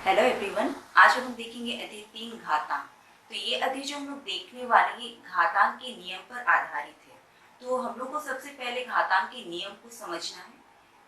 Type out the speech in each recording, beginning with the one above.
Hello everyone, आज हम देखेंगे अध्याय 3 घातांक। तो ये अध्याय जो हम लोग देखने वाले हैं घातांक के नियम पर आधारित है। तो हम लोग को सबसे पहले घातांक के नियम को समझना है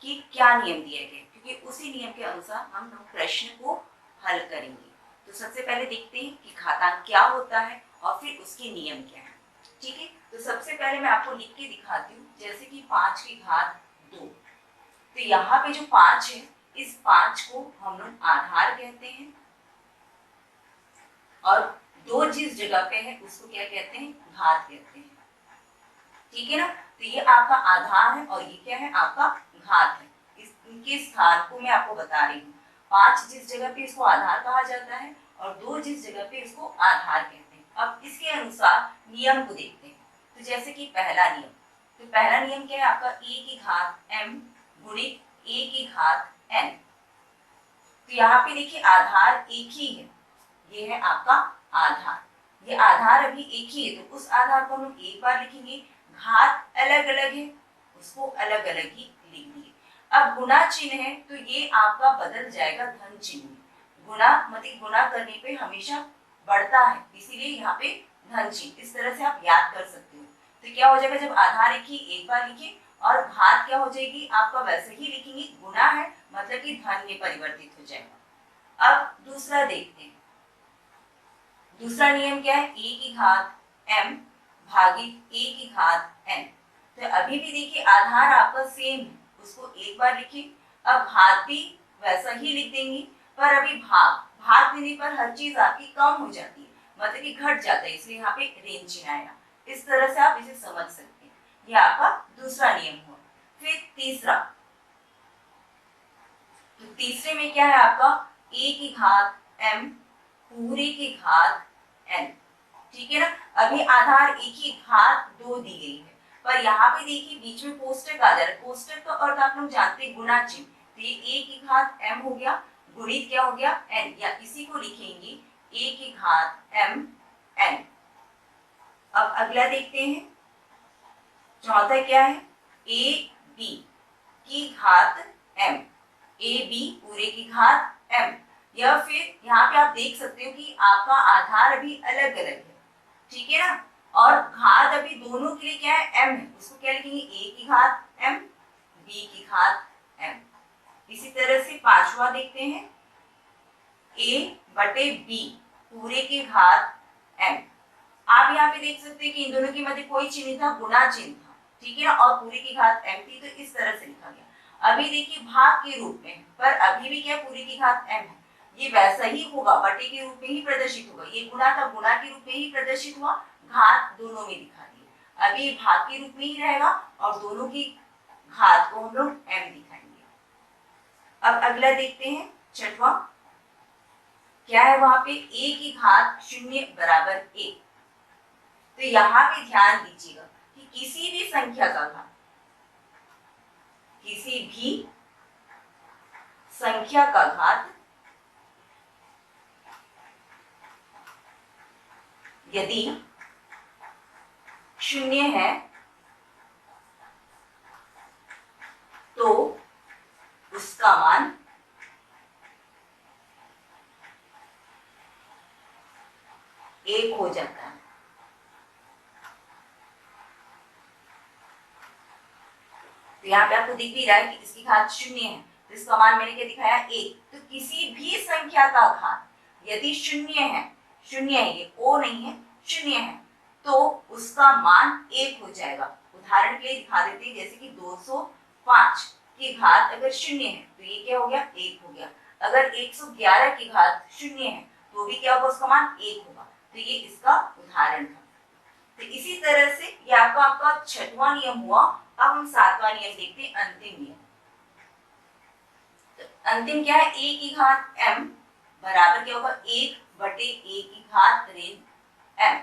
कि क्या नियम दिया गया, क्योंकि उसी नियम के अनुसार हम लोग प्रश्न को हल करेंगे। तो सबसे पहले देखते हैं कि घातांक क्या होता है और फिर उसके नियम क्या है। ठीक है, तो सबसे पहले मैं आपको लिख के दिखाती हूँ, जैसे कि 5 की घात 2। तो यहाँ पे जो 5 है, इस 5 को हम लोग आधार कहते हैं और 2 जिस जगह पे है उसको क्या कहते हैं, घात कहते हैं। ठीक है ना, तो ये आपका आधार है और ये क्या है, आपका घात है। इनके स्थान को मैं आपको बता रही हूँ। 5 जिस जगह पे इसको आधार कहा जाता है और 2 जिस जगह पे इसको आधार कहते हैं। अब इसके अनुसार नियम को देखते हैं। तो जैसे कि पहला नियम, तो पहला नियम क्या है आपका, e की घात m गुणित a की घात n। तो यहाँ पे देखिए आधार एक ही है, ये है आपका आधार। ये आधार अभी एक ही है, तो उस आधार को हम लोग एक बार लिखेंगे। घात अलग अलग है, उसको अलग अलग ही लिख दिए। अब गुणा चिन्ह है तो ये आपका बदल जाएगा धन चिन्ह में। गुणा मतलब गुणा करने पे हमेशा बढ़ता है, इसीलिए यहाँ पे धन चिन्ह। इस तरह से आप याद कर सकते हो। तो क्या हो जाएगा, जब आधार एक ही एक बार लिखे और घात क्या हो जाएगी आपका वैसे ही लिखेंगे। गुणा है मतलब कि धन में परिवर्तित हो जाएगा। अब दूसरा देखते हैं। दूसरा नियम क्या है, e की घात m भागित a की घात n। तो अभी भी देखिए आधार आपका सेम है, उसको एक बार लिखे। अब घात भी वैसा ही लिख देंगे, पर अभी भाग देने पर हर चीज आपकी कम हो जाती है, मतलब कि घट जाता है, इसलिए यहाँ पे ऋण चिन्ह आएगा। इस तरह से आप इसे समझ सकते हैं। ये आपका दूसरा नियम हुआ। फिर तीसरा, तो तीसरे में क्या है आपका, a की घात m पूरे की घात n। ठीक है ना, अभी आधार एक ही, घात 2 दी गई है, पर यहाँ पे देखिए बीच में कोष्टक आ जा रहा है। कोष्टक का अर्थ आप लोग जानते हैं गुणा चिन्ह। तो ये a की घात m हो गया, गुणित क्या हो गया n, या इसी को लिखेंगे a की घात m n। अब अगला देखते हैं, चौथा क्या है, a b की घात m, a b पूरे की घात m। या फिर यहाँ पे आप देख सकते हो कि आपका आधार अभी अलग अलग है, ठीक है ना, और घात अभी दोनों के लिए क्या है, m है, उसको क्या लिखेंगे, a की घात m b की घात m। इसी तरह से पांचवा देखते हैं, a बटे b पूरे की घात m। आप यहाँ पे देख सकते हैं कि इन दोनों के मध्य कोई चिन्ह था, गुणा चिन्ह था, ठीक है ना, और पूरे की घात m थी, तो इस तरह से लिखा गया। अभी देखिए भाग के रूप में, पर अभी भी क्या पूरे की घात m है, ये वैसा ही होगा, बटे के रूप में ही प्रदर्शित होगा। ये गुणा था, गुणा के रूप में ही प्रदर्शित हुआ, घात दोनों में दिखा दी। अभी भाग के रूप में ही रहेगा और दोनों की घात को हम लोग m दिखाएंगे। अब अगला देखते हैं, छठवां क्या है, वहां पे a की घात 0 बराबर 1। तो यहाँ पे ध्यान दीजिएगा कि किसी भी संख्या का घात, किसी भी संख्या का घात यदि 0 है तो उसका मान 1 हो जाता है। तो यहाँ पे आपको दिख भी रहा है कि इसकी घात 0 है, तो इसका मान मैंने क्या दिखाया, 1। तो किसी भी संख्या का घात यदि 0 है, 0 है, ये ओ नहीं है, 0 है, तो उसका मान 1 हो जाएगा। उदाहरण के लिए दिखा देते हैं, जैसे कि 205 की घात अगर 0 है तो ये क्या हो गया, 1 हो गया। अगर 111 की घात 0 है तो भी क्या होगा, उसका मान 1 होगा। तो ये इसका उदाहरण था। तो इसी तरह से ये आपका छठवां नियम हुआ। अब हम सातवां नियम देखते हैं, अंतिम नियम। तो अंतिम क्या है, a की घात m बराबर क्या होगा, 1 बटे a की घात ऋण m।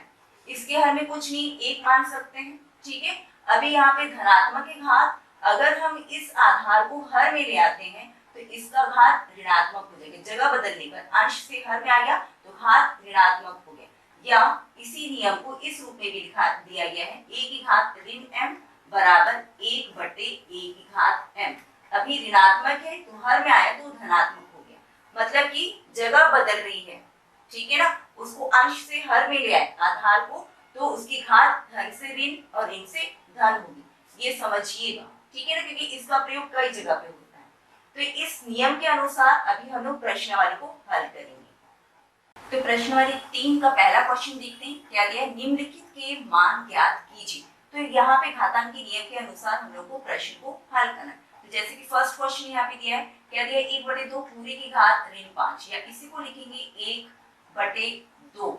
इसके हर में कुछ नहीं, 1 मान सकते हैं, ठीक है। अभी यहाँ पे धनात्मक की घात, अगर हम इस आधार को हर में ले आते हैं तो इसका घात ऋणात्मक हो जाएगा। जगह बदलने पर अंश से हर में आ गया तो घात ऋणात्मक हो गया। या इसी नियम को इस रूप में भी दिखा दिया गया है, a की घात ऋण m बराबर 1 बटे a की घात m। अभी ऋणात्मक है तो हर में आया तो धनात्मक हो गया। मतलब कि जगह बदल रही है, ठीक है ना, उसको अंश से हर में ले आए आधार को, तो उसकी घात धन से ऋण और ऋण से धन होगी, ये समझिएगा, ठीक है ना, क्योंकि इसका प्रयोग कई जगह पे होता है। तो इस नियम के अनुसार अभी हम लोग प्रश्नावली को हल करेंगे। तो प्रश्नावली 3 का पहला क्वेश्चन देखते हैं, क्या दिया है, निम्नलिखित के मान ज्ञात कीजिए। तो यहाँ पे घातांकी नियम के अनुसार हम लोग को प्रश्न को हल करना है। तो जैसे कि फर्स्ट क्वेश्चन यहाँ पे दिया है, क्या दिया है, 1/2 पूरे की घात ऋण 5, या इसी को लिखेंगे 1/2,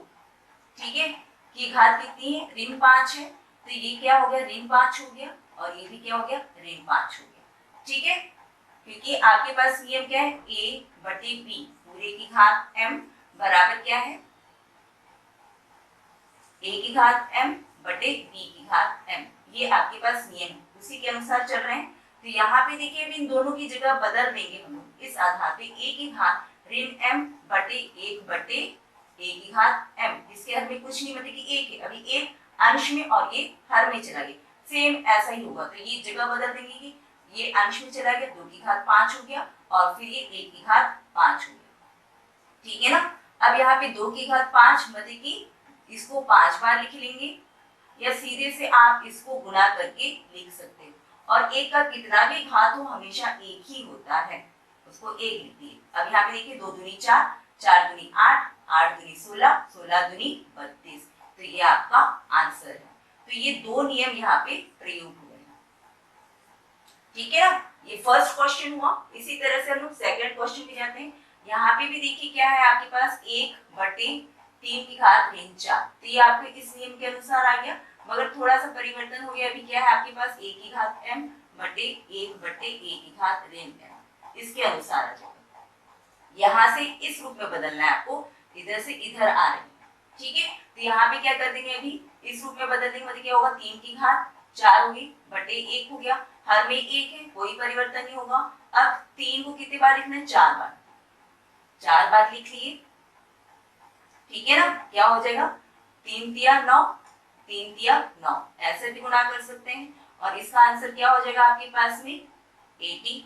ठीक है, की घात कितनी है, ऋण 5 है, तो ये क्या हो गया, ऋण 5 हो गया, और ये भी क्या हो गया, ऋण 5 हो गया, ठीक है, क्योंकि आपके पास नियम क्या है, a/b पूरे की घात m बराबर क्या है, a की घात m बटे b की घात m, ये आपके पास नियम उसी के अनुसार चल रहे हैं। तो यहाँ पे देखिए अभी इन दोनों की जगह बदल देंगे हम लोग, इस आधार पे a की घात ऋण m बटे 1/a की घात m, इसके हर में कुछ नहीं, मतलब कि 1 है, अभी 1 अंश में और ये हर में चला गया, सेम ऐसा ही होगा, तो ये जगह बदल देंगे कि ये अंश में चला गया, 2 की घात 5 हो गया, और फिर ये 1 की घात 5 हो गया, ठीक है ना। अब यहाँ पे 2 की घात 5, मतलब कि इसको 5 बार लिख लेंगे, या सीधे से आप इसको गुणा करके लिख सकते हो, और एक का कितना भी घात हो हमेशा एक ही होता है, उसको एक लिख दिए। अब यहाँ पे देखिए 2 दूनी 4, 4 दूनी 8, 8 दूनी 16, 16 दूनी 32, तो ये आपका आंसर है। तो ये दो नियम यहाँ पे प्रयोग हुए हैं, ठीक है ना, ये फर्स्ट क्वेश्चन हुआ। इसी तरह से हम लोग सेकंड क्वेश्चन पे जाते हैं। यहाँ पे भी देखिए क्या है आपके पास, 1/3 की घात ऋण 4, तो ये आपके इस नियम के अनुसार आ गया, मगर थोड़ा सा परिवर्तन हो गया, अभी क्या है आपके पास 1 की घात m बटे 1/a की घात ऋण m, इसके अनुसार आ जाएगा। यहाँ से इस रूप में बदलना है आपको, इधर से इधर आ रही है, ठीक है, तो यहाँ पे क्या कर देंगे, अभी इस रूप में बदल देंगे, मतलब क्या होगा, 3 की घात 4 होगी बटे 1 हो गया, हर में 1 है, कोई परिवर्तन नहीं होगा। अब 3 को कितने बार लिखना है, 4 बार, 4 बार लिख लिए, ठीक है ना, क्या हो जाएगा, 3 तिया 9, 3 तिया 9, ऐसे भी गुणा कर सकते हैं, और इसका आंसर क्या हो जाएगा आपके पास में 81,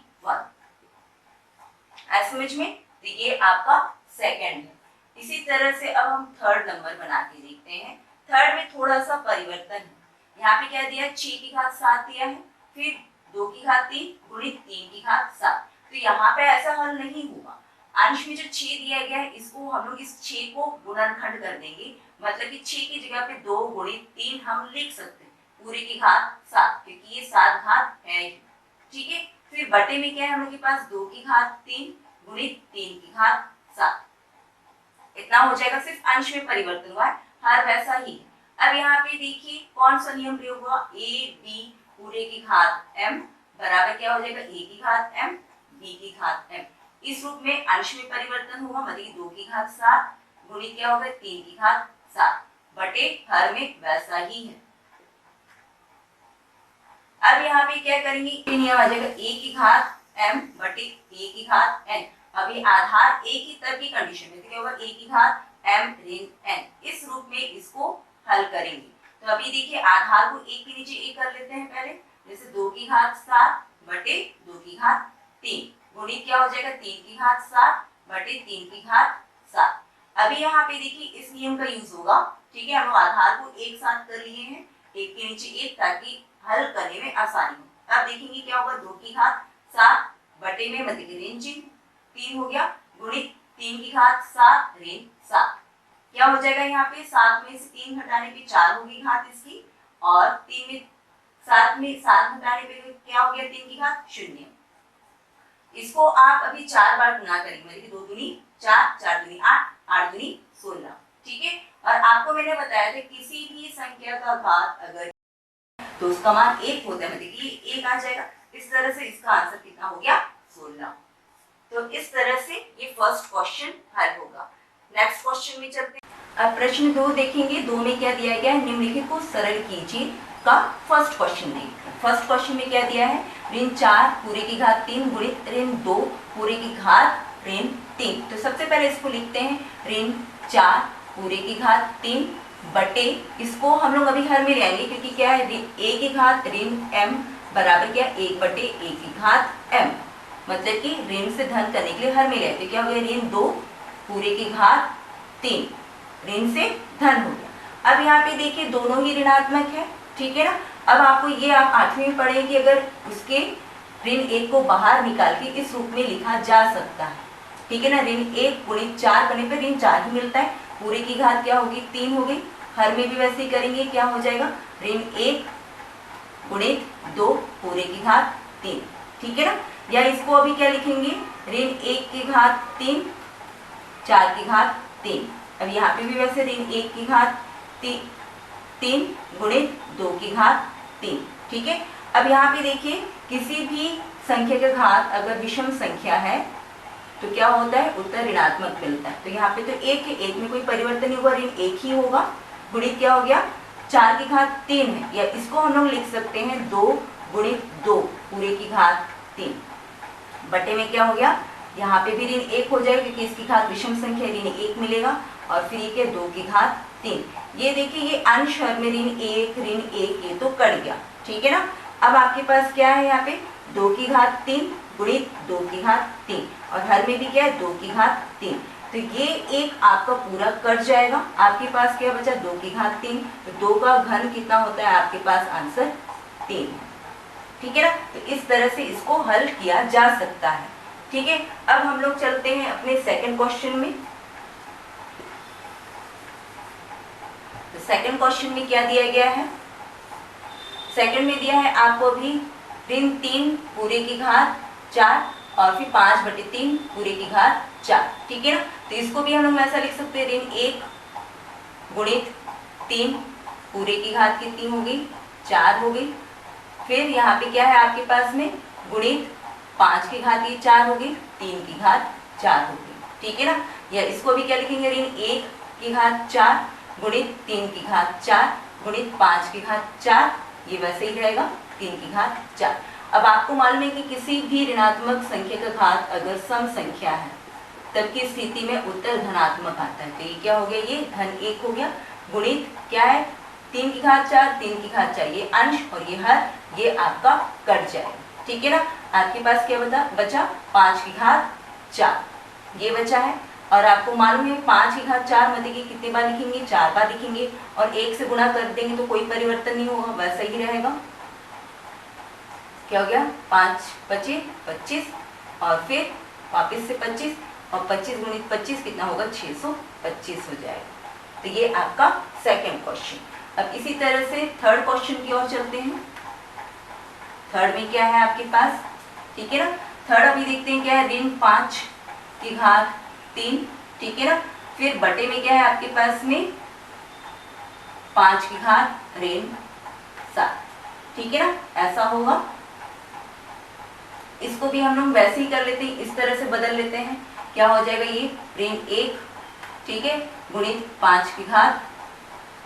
ऐसे समझ में। तो ये आपका सेकंड है। इसी तरह से अब हम थर्ड नंबर बना के देखते हैं। थर्ड में थोड़ा सा परिवर्तन है, यहाँ पे क्या दिया, 6 की घात 7 दिया है, फिर 2 की घात 3 गुणित 3 की घात 7, तो यहाँ पे ऐसा हल नहीं होगा, अंश में जो 6 दिया गया है इसको हम लोग इस 6 को गुणनखंड कर देंगे, मतलब कि 6 की जगह पे 2 गुणित 3 हम लिख सकते हैं, पूरे की घात 7, क्योंकि ये 7 घात है, ठीक है। फिर बटे में क्या है हम लोग के पास, 2 की घात 3 गुणित 3 की घात 7, इतना हो जाएगा, सिर्फ अंश में परिवर्तन हुआ है, हर वैसा ही है। अब यहाँ पे देखिए कौन सा नियम प्रयोग हुआ, a b पूरे की घात m बराबर क्या हो जाएगा, a की घात m b की घात m, इस रूप में अंश में परिवर्तन होगा, मतलब 2 की घात 7 गुणित क्या होगा, 3 की घात 7 बटे हर में वैसा ही है। अब यहाँ पे क्या करेंगे, नियम आ जाएगा a की घात m बटे a की घात n, अभी आधार a की तरह की कंडीशन में, तो क्या होगा, a की घात m ऋण n, इस रूप में इसको हल करेंगे। तो अभी देखिए आधार को एक के नीचे एक कर लेते हैं पहले, जैसे 2 की घात 7 बटे 2 की घात 3 गुणित क्या हो जाएगा, 3 की घात 7 बटे 3 की घात 7। अभी यहाँ पे देखिए इस नियम का यूज होगा, ठीक है, हम आधार को एक साथ कर लिए हैं, एक के नीचे एक, ताकि हल करने में आसानी हो। अब देखेंगे क्या होगा, 2 की घात 7 बटे में मतलब ऋण चिन्ह 3 हो गया, गुणित 3 की घात 7 ऋण 7, क्या हो जाएगा, यहाँ पे 7 में से 3 घटाने पे 4 होगी घात इसकी, और 3 में 7 में 7 घटाने पे क्या हो गया, 3 की घात 0। इसको आप अभी 4 बार गुना करेंगे, मतलब 2 दूनी 4, 4 दूनी 8, 8 दूनी 16, ठीक है। और आपको मैंने बताया था किसी भी संख्या का घात अगर तो उसका मान 1 होता है, मतलब कि 1 आ जाएगा, इस तरह से इसका आंसर कितना हो गया, 16। तो इस तरह से ये फर्स्ट क्वेश्चन हल होगा। नेक्स्ट क्वेश्चन में चलते हैं। अब प्रश्न 2 देखेंगे, 2 में क्या दिया गया है, निम्नलिखित को सरल कीजिए का फर्स्ट क्वेश्चन नहीं। फर्स्ट क्वेश्चन में क्या दिया है, ऋण 4 पूरे की घात 3 गुणित ऋण 2 पूरे की घात ऋण 3। तो सबसे पहले इसको लिखते हैं, ऋण 4 पूरे की घात 3 बटे, इसको हम लोग अभी हर में ले आएंगे, क्योंकि क्या है, a की घात ऋण m बराबर क्या, 1/a की घात m, मतलब कि ऋण से धन करने के लिए हर में ले आए, तो क्या हो गया ऋण 2 पूरे की घात 3, ऋण से धन हो गया। अब यहाँ पे देखिए दोनों ही ऋणात्मक है, ठीक है ना। अब आपको ये आप 8वीं में पढ़े कि अगर उसके ऋण 1 को बाहर निकाल के इस रूप में लिखा जा सकता है, ठीक है ना। ऋण 1 गुणित 4 करने पर ऋण 4 ही मिलता है, पूरे की घात क्या होगी 3 हो गई। हर में भी वैसे ही करेंगे, क्या हो जाएगा ऋण 1 गुणित 2 पूरे की घात 3, ठीक है ना। या इसको अभी क्या लिखेंगे ऋण 1 की घात 3 4 की घात 3। अब यहाँ पे भी वैसे ऋण 1 की घात 3 गुणित 2 की घात 3, ठीक है। अब यहाँ पे देखिए किसी भी संख्या का घात अगर विषम संख्या है तो क्या होता है उत्तर ऋणात्मक मिलता है। तो यहाँ पे तो 1 है, 1 में कोई परिवर्तन नहीं हुआ, ऋण 1 ही होगा। गुणित क्या हो गया 4 की घात 3 है, या इसको हम लोग लिख सकते हैं 2 गुणित 2 पूरे की घात 3 बटे में क्या हो गया, यहाँ पे भी ऋण 1 हो जाएगा क्योंकि इसकी घात विषम संख्या ऋण 1 मिलेगा, और फिर ये 2 की घात 3। ये देखिए ये अंश हर में ऋण 1 ये तो कट गया, ठीक है ना। अब आपके पास क्या है यहाँ पे 2 की घात 3 गुणित 2 की घात 3, और हर में भी क्या है 2 की घात 3। तो ये एक आपका पूरा कट जाएगा। आपके पास क्या बचा 2 की घात 3, तो 2 का घन कितना होता है आपके पास आंसर 3, ठीक है ना। तो इस तरह से इसको हल किया जा सकता है, ठीक है। अब हम लोग चलते हैं अपने सेकंड क्वेश्चन में। तो सेकंड क्वेश्चन में क्या दिया गया है, सेकंड में दिया है आपको अभी ऋण 3 पूरे की घात 4 और फिर 5/3 पूरे की घात 4, ठीक है ना। तो इसको भी हम लोग ऐसा लिख सकते हैं ऋण 1 गुणित 3 पूरे की घात कितनी हो गई 4 हो गई। फिर यहाँ पे क्या है आपके पास में गुणित 5 की घात ये 4 हो गई, 3 की घात 4 हो गई, ठीक है ना। या इसको भी क्या लिखेंगे ऋण 1 की घात 4 गुणित 3 की घात 4 गुणित 5 की घात 4, ये वैसे ही रहेगा 3 की घात 4। अब आपको मालूम है कि किसी भी ऋणात्मक संख्या का घात अगर सम संख्या है तब की स्थिति में उत्तर धनात्मक आता है। तो ये क्या हो गया, ये धन 1 हो गया, गुणित क्या है 3 की घात 4 3 की घात 4, ये अंश और ये हर, ये आपका कट जाएगा, ठीक है ना। आपके पास क्या बचा 5 की घात 4, ये बचा है। और आपको मालूम है 5 की घात 4 मतलब कि कितने बार लिखेंगे 4 बार लिखेंगे, और 1 से गुणा कर देंगे तो कोई परिवर्तन नहीं होगा, वैसा ही रहेगा। क्या हो गया 5 बचे 25, और फिर वापस से 25, और 25 गुणित 25 कितना होगा 625 हो जाएगा। तो ये आपका सेकंड क्वेश्चन। अब इसी तरह से थर्ड क्वेश्चन की ओर चलते हैं। थर्ड में क्या है आपके पास, ठीक है ना। थर्ड अभी देखते हैं क्या है ऋण 5 की घात 3, ठीक है ना। फिर बटे में क्या है आपके पास में 5 की घात ऋण 7, ठीक है ना, ऐसा होगा। इसको भी हम लोग वैसे ही कर लेते हैं, इस तरह से बदल लेते हैं। क्या हो जाएगा ये ऋण 1, ठीक है, गुणित 5 की घात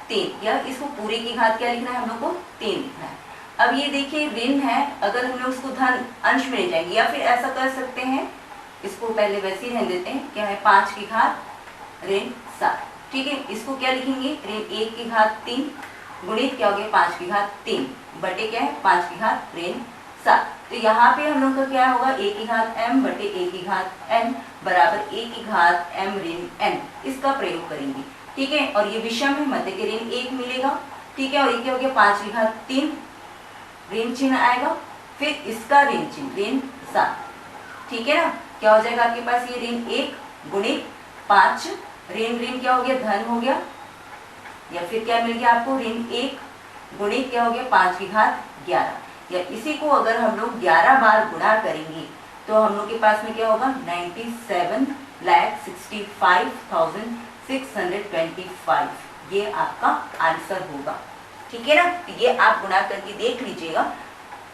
3, या इसको पूरे की घात क्या लिखना है हम लोग को 3 लिखना है। अब ये देखिए ऋण है, अगर हम लोग उसको धन अंश में ले जाएंगे, या फिर ऐसा कर सकते हैं इसको पहले वैसे ही रहने देते हैं, क्या है 5 की घात ऋण 7, ठीक है। इसको क्या लिखेंगे ऋण 1 की घात 3 गुणित क्या हो गया 5 की घात 3 बटे क्या है 5 की घात ऋण 7। तो यहाँ पे हम लोग का क्या होगा 1 की घात m बटे 1 की घात n बराबर 1 की घात m ऋण n, इसका प्रयोग करेंगे, ठीक है। और ये विषम है मतलब कि ऋण 1 मिलेगा, ठीक है। और ये क्या हो गया 5 की घात 3 ऋण चिन्ह आएगा, फिर इसका ऋण चिन्ह ऋण 7, ठीक है ना। क्या हो जाएगा आपके पास ये ऋण 1 गुणित 5 ऋण क्या हो गया धन हो गया, या फिर क्या मिल गया आपको ऋण 1 गुणित क्या हो गया 5 की घात 11, या इसी को अगर हम लोग 11 बार गुणा करेंगे तो हम लोग के पास में क्या होगा 97,65,625, ये आपका आंसर होगा, ठीक है ना। ये आप गुणा करके देख लीजिएगा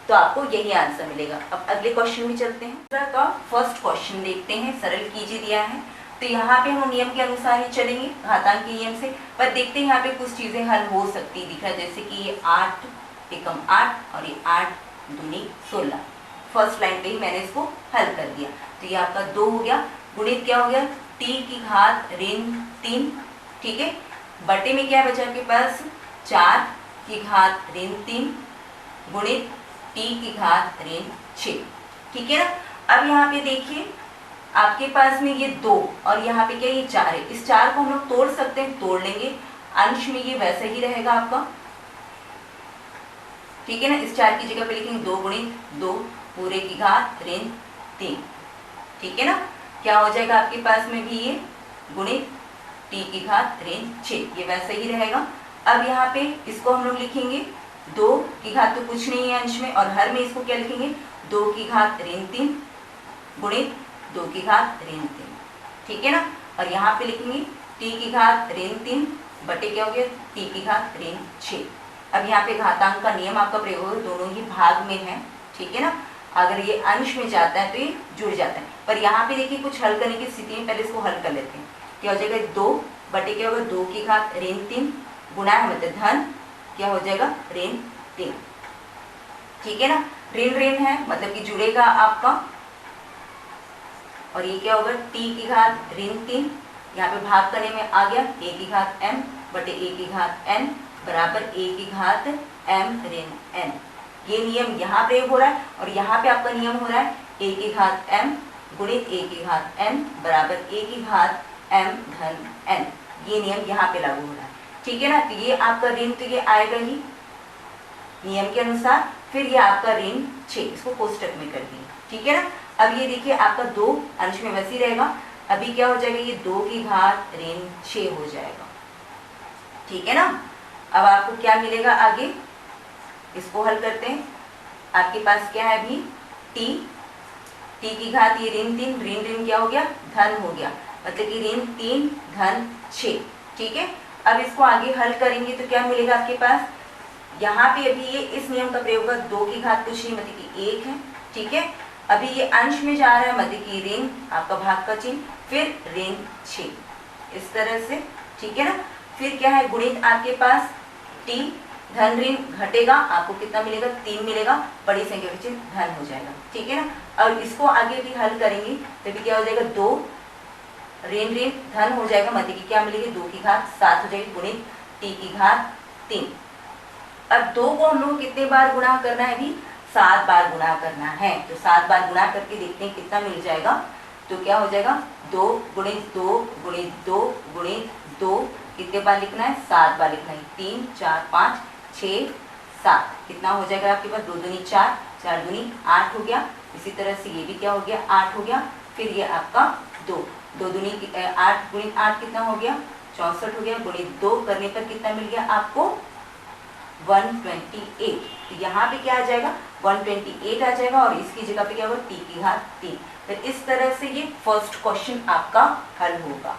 तो आपको यही आंसर मिलेगा। अब अगले क्वेश्चन में चलते हैं। दूसरा का फर्स्ट क्वेश्चन देखते हैं, सरल कीजिए दिया है। तो यहाँ पे हम नियम के अनुसार ही चलेंगे, घातांक के नियम से, पर देखते हैं यहाँ पे कुछ चीजें हल हो सकती दिख रहा है, जैसे कि ये 8 एकम 8 और ये 8 दूनी 16। फर्स्ट लाइन पे ही मैंने इसको हल कर दिया, तो ये आपका 2 हो गया, गुणित क्या हो गया t की घात ऋण 3, ठीक है, बटे में क्या बचा आपके पास 4 की घात ऋण 3 गुणित t की घात ऋण 6, ठीक है ना। अब यहाँ पे देखिए आपके पास में ये 2 और यहाँ पे क्या ये 4 है, इस 4 को हम लोग तोड़ सकते हैं, तोड़ लेंगे। अंश में ये वैसे ही रहेगा आपका, ठीक है ना। इस 4 की जगह पे लिखेंगे 2 गुणित 2 पूरे की घात ऋण 3, ठीक है ना। क्या हो जाएगा आपके पास में भी ये गुणित t की घात ऋण 6, ये वैसे ही रहेगा। अब यहाँ पे इसको हम लोग लिखेंगे 2 की घात तो कुछ नहीं है अंश में, और हर में इसको क्या लिखेंगे 2 की घात ऋण 3 गुणित 2 की घात ऋण 3, ठीक है ना। और यहाँ पे लिखेंगे t की घात ऋण 3 बटे क्या हो गया t की घात ऋण 6। अब यहाँ पे घातांक का नियम आपका प्रयोग होगा, दोनों ही भाग में है, ठीक है ना। अगर ये अंश में जाता है तो ये जुड़ जाता है, पर यहाँ पे देखिए कुछ हल करने की स्थिति में पहले इसको हल कर लेते हैं। क्या हो जाएगा 2 बटे क्या होगा 2 की घात ऋण 3 गुणा है मतलब धन क्या हो जाएगा ऋण 3, ठीक है ना। ऋण ऋण है मतलब कि जुड़ेगा आपका, और ये क्या होगा t की घात ऋण 3, यहाँ पे भाग करने में आ गया a की घात m बटे a की घात n बराबर a की घात m ऋण n। ये नियम यहाँ प्रयोग हो रहा है, और यहाँ पे आपका नियम हो रहा है a की घात m गुणित a की घात n बराबर a की घात m धन n। ये नियम यहाँ पे लागू हो रहा है, ठीक है ना। तो ये आपका ऋण तो ये आएगा ही नियम के अनुसार, फिर ये आपका ऋण 6, इसको कोष्टक में कर दिए, ठीक है ना। अब ये देखिए आपका 2 अंश में वैसे ही रहेगा, अभी क्या हो जाएगा ये 2 की घात ऋण 6 हो जाएगा, ठीक है ना। अब आपको क्या मिलेगा आगे, इसको हल करते हैं। आपके पास क्या है अभी t की घात ये ऋण 3 ऋण ऋण क्या हो गया धन हो गया, मतलब कि ऋण 3 धन 6, ठीक है। अब इसको आगे हल करेंगे तो क्या मिलेगा आपके पास, यहाँ पे अभी ये इस नियम का प्रयोग होगा 2 की घात कुछ नहीं मतलब कि 1 है, ठीक है। अभी ये अंश में जा रहा है मतलब कि ऋण आपका भाग का चिन्ह, फिर ऋण 6 इस तरह से, ठीक है ना। फिर क्या है गुणित आपके पास t धन ऋण घटेगा, आपको कितना मिलेगा 3 मिलेगा, बड़ी संख्या का चिन्ह धन हो जाएगा, ठीक है ना। और इसको आगे भी हल करेंगे तो भी क्या हो जाएगा 2 ऋण ऋण धन हो जाएगा, मध्य की क्या मिलेगी 2 की घात 7 हो जाएगी गुणित t की घात 3। अब 2 को हम लोग कितने बार गुणा करना है अभी 7 बार गुणा करना है, तो 7 बार गुणा करके देखते हैं कितना मिल जाएगा। तो क्या हो जाएगा 2 गुणित 2 गुणित 2 गुणित 2 कितने बार लिखना है 7 बार लिखना है, 3 4 5 6 7 कितना हो जाएगा आपके पास 2 दूनी 4 4 दूनी 8 हो गया। इसी तरह से ये भी क्या हो गया 8 हो गया। फिर ये आपका 2 दूनी 8 गुणित 8 कितना हो गया 64 हो गया, गुणित 2 करने पर कितना मिल गया आपको 128। तो यहाँ पे क्या आ जाएगा 128 आ जाएगा, और इसकी जगह पे क्या होगा t की घात 3। तो इस तरह से ये फर्स्ट क्वेश्चन आपका हल होगा।